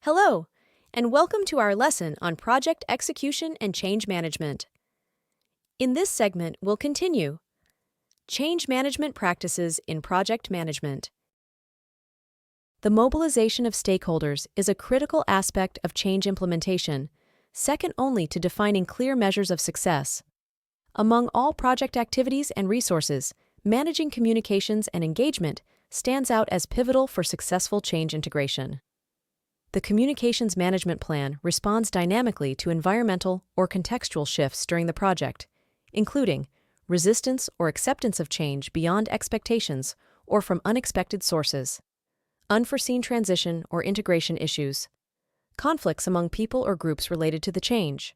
Hello, and welcome to our lesson on project execution and change management. In this segment, we'll continue change management practices in project management. The mobilization of stakeholders is a critical aspect of change implementation, second only to defining clear measures of success. Among all project activities and resources, managing communications and engagement stands out as pivotal for successful change integration. The Communications Management Plan responds dynamically to environmental or contextual shifts during the project, including resistance or acceptance of change beyond expectations or from unexpected sources, unforeseen transition or integration issues, conflicts among people or groups related to the change,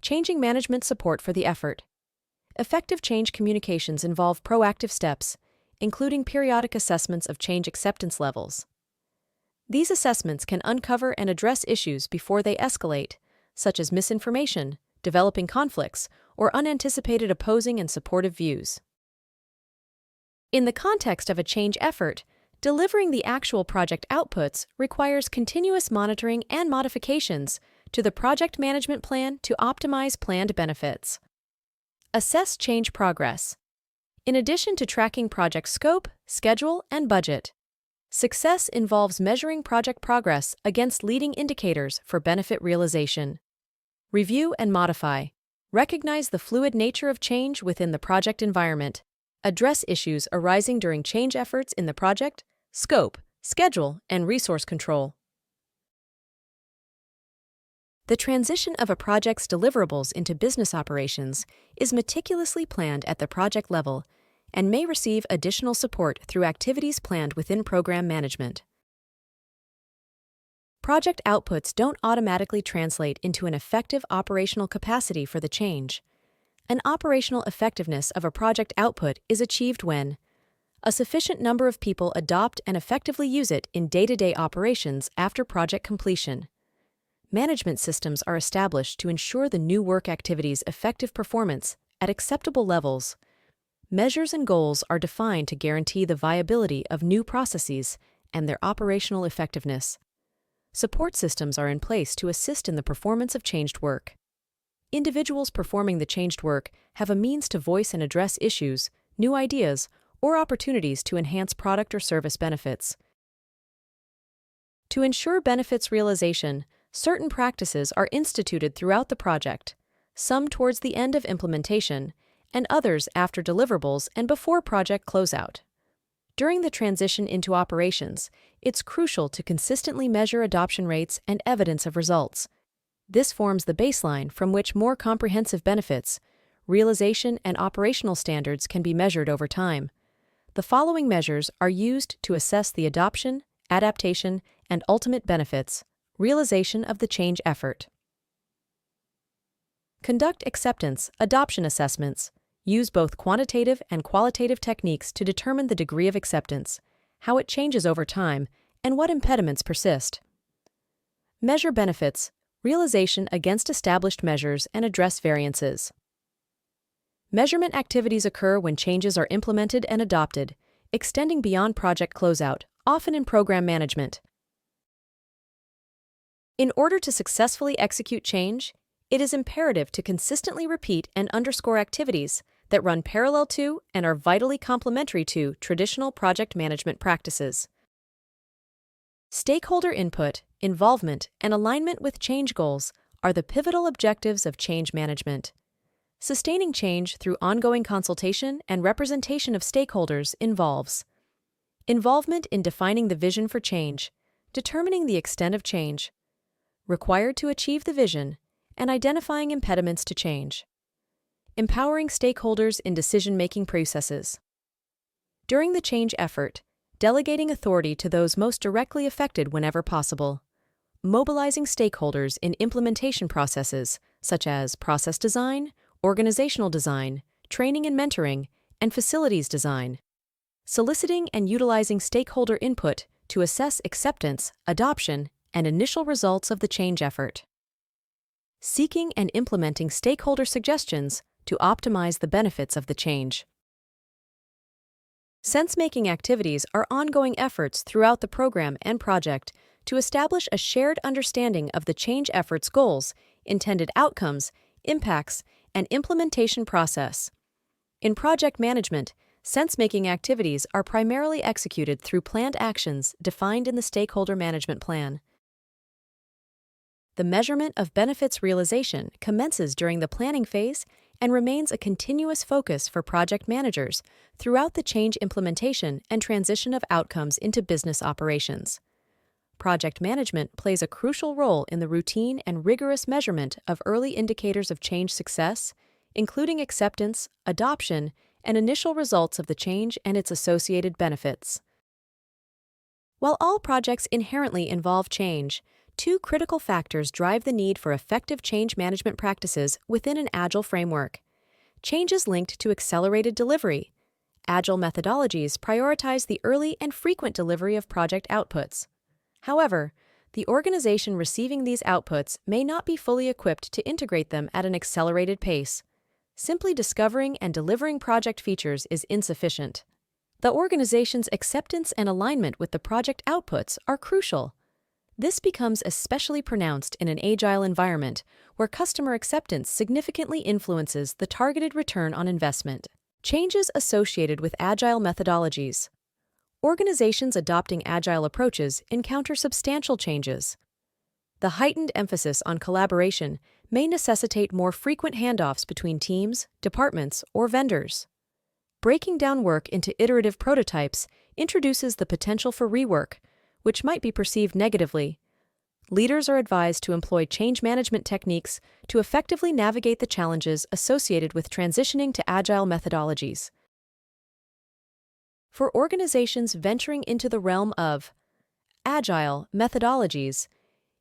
changing management support for the effort. Effective change communications involve proactive steps, including periodic assessments of change acceptance levels. These assessments can uncover and address issues before they escalate, such as misinformation, developing conflicts, or unanticipated opposing and supportive views. In the context of a change effort, delivering the actual project outputs requires continuous monitoring and modifications to the project management plan to optimize planned benefits. Assess change progress. In addition to tracking project scope, schedule, and budget, success involves measuring project progress against leading indicators for benefit realization. Review and modify. Recognize the fluid nature of change within the project environment. Address issues arising during change efforts in the project, scope, schedule, and resource control. The transition of a project's deliverables into business operations is meticulously planned at the project level and may receive additional support through activities planned within program management. Project outputs don't automatically translate into an effective operational capacity for the change. An operational effectiveness of a project output is achieved when a sufficient number of people adopt and effectively use it in day-to-day operations after project completion. Management systems are established to ensure the new work activity's effective performance at acceptable levels. Measures and goals are defined to guarantee the viability of new processes and their operational effectiveness. Support systems are in place to assist in the performance of changed work. Individuals performing the changed work have a means to voice and address issues, new ideas, or opportunities to enhance product or service benefits. To ensure benefits realization, certain practices are instituted throughout the project, some towards the end of implementation, and others after deliverables and before project closeout. During the transition into operations, it's crucial to consistently measure adoption rates and evidence of results. This forms the baseline from which more comprehensive benefits, realization, and operational standards can be measured over time. The following measures are used to assess the adoption, adaptation, and ultimate benefits, realization of the change effort. Conduct acceptance, adoption assessments. Use both quantitative and qualitative techniques to determine the degree of acceptance, how it changes over time, and what impediments persist. Measure benefits, realization against established measures, and address variances. Measurement activities occur when changes are implemented and adopted, extending beyond project closeout, often in program management. In order to successfully execute change, it is imperative to consistently repeat and underscore activities that run parallel to and are vitally complementary to traditional project management practices. Stakeholder input, involvement, and alignment with change goals are the pivotal objectives of change management. Sustaining change through ongoing consultation and representation of stakeholders involves involvement in defining the vision for change, determining the extent of change, required to achieve the vision, and identifying impediments to change. Empowering stakeholders in decision-making processes. During the change effort, delegating authority to those most directly affected whenever possible. Mobilizing stakeholders in implementation processes, such as process design, organizational design, training and mentoring, and facilities design. Soliciting and utilizing stakeholder input to assess acceptance, adoption, and initial results of the change effort. Seeking and implementing stakeholder suggestions to optimize the benefits of the change. Sense-making activities are ongoing efforts throughout the program and project to establish a shared understanding of the change effort's goals, intended outcomes, impacts, and implementation process. In project management, sense-making activities are primarily executed through planned actions defined in the stakeholder management plan. The measurement of benefits realization commences during the planning phase and remains a continuous focus for project managers throughout the change implementation and transition of outcomes into business operations. Project management plays a crucial role in the routine and rigorous measurement of early indicators of change success, including acceptance, adoption, and initial results of the change and its associated benefits. While all projects inherently involve change, two critical factors drive the need for effective change management practices within an Agile framework. Change is linked to accelerated delivery. Agile methodologies prioritize the early and frequent delivery of project outputs. However, the organization receiving these outputs may not be fully equipped to integrate them at an accelerated pace. Simply discovering and delivering project features is insufficient. The organization's acceptance and alignment with the project outputs are crucial. This becomes especially pronounced in an agile environment where customer acceptance significantly influences the targeted return on investment. Changes associated with agile methodologies. Organizations adopting agile approaches encounter substantial changes. The heightened emphasis on collaboration may necessitate more frequent handoffs between teams, departments, or vendors. Breaking down work into iterative prototypes introduces the potential for rework, which might be perceived negatively. Leaders are advised to employ change management techniques to effectively navigate the challenges associated with transitioning to agile methodologies. For organizations venturing into the realm of agile methodologies,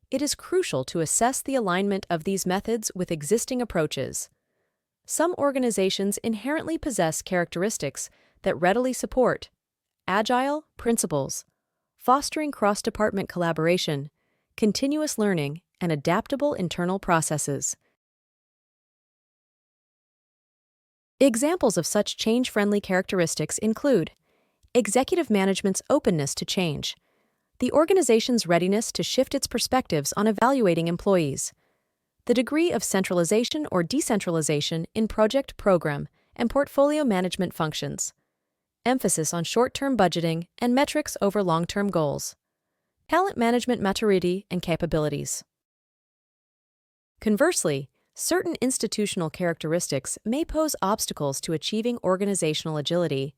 it is crucial to assess the alignment of these methods with existing approaches. Some organizations inherently possess characteristics that readily support agile principles, fostering cross-department collaboration, continuous learning, and adaptable internal processes. Examples of such change-friendly characteristics include executive management's openness to change, the organization's readiness to shift its perspectives on evaluating employees, the degree of centralization or decentralization in project program and portfolio management functions, emphasis on short-term budgeting and metrics over long-term goals, talent management maturity and capabilities. Conversely, certain institutional characteristics may pose obstacles to achieving organizational agility.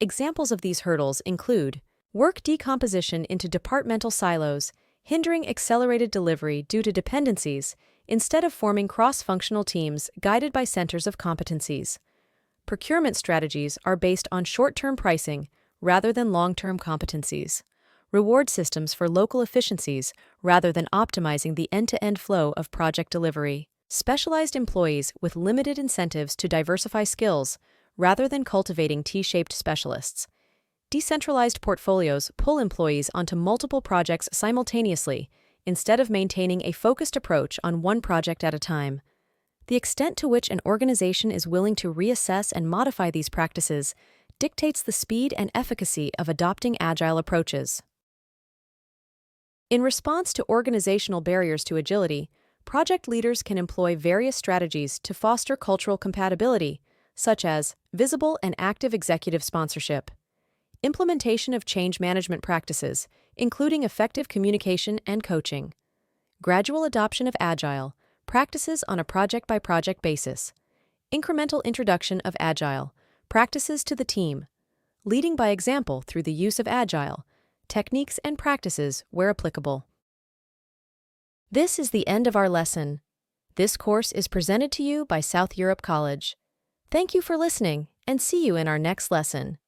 Examples of these hurdles include work decomposition into departmental silos, hindering accelerated delivery due to dependencies instead of forming cross-functional teams guided by centers of competencies. Procurement strategies are based on short-term pricing rather than long-term competencies. Reward systems for local efficiencies rather than optimizing the end-to-end flow of project delivery. Specialized employees with limited incentives to diversify skills rather than cultivating T-shaped specialists. Decentralized portfolios pull employees onto multiple projects simultaneously instead of maintaining a focused approach on one project at a time. The extent to which an organization is willing to reassess and modify these practices dictates the speed and efficacy of adopting agile approaches. In response to organizational barriers to agility, project leaders can employ various strategies to foster cultural compatibility, such as visible and active executive sponsorship, implementation of change management practices, including effective communication and coaching, gradual adoption of agile practices on a project-by-project basis, incremental introduction of agile practices to the team, leading by example through the use of agile techniques and practices where applicable. This is the end of our lesson. This course is presented to you by South Europe College. Thank you for listening, and see you in our next lesson.